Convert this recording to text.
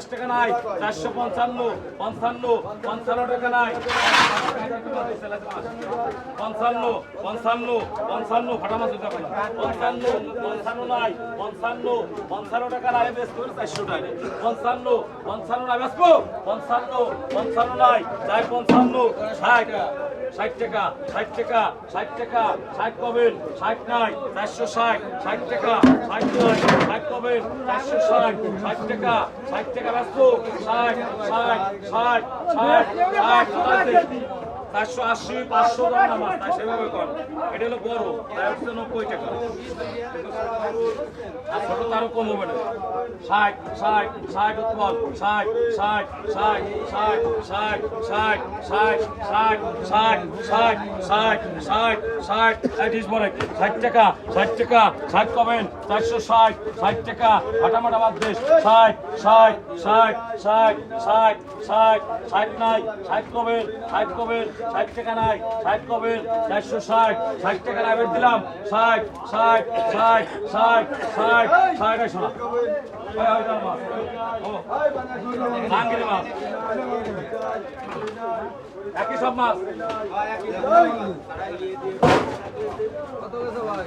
টাকা নাই 455 55 55 টাকা নাই 55 55 55 ফাটা মাছ দিতে পারলাম 55 55 নাই 55 55 টাকা নাই বেশ করে 400 টাকা 55 55 নাই বেশ 55 55 নাই চাই 55 60 টাকা 60 টাকা 60 টাকা 60 কবেন 60 নাই 460 60 টাকা 60 নাই 60 কবেন 460 60 টাকা 60 টাকা ব্যস্ত 60 60 60 60 480 500 দাম না মাছ তাই সেভাবে কর এটা হলো বড় তাই হচ্ছে 90 টাকা আর ছোট তারও কম হবে না 60 60 60 উৎপল 60 60 60 60 60 60 60 60 60 60 60 60 বড় 60 টাকা 60 টাকা 60 কমেন 460 60 টাকা ফাটামাটা বাদ দেশ 60 60 60 60 60 60 60 নাই 60 কমেন 60 কমেন 60 টাকা নাই 60 কবেন 460 60 টাকা নাই দিলাম 60 60 60 60 60 60 শোনা ওই ওই দাও মাছ ও আঙ্গিরে মাছ একই সব মাছ কত কত ভাই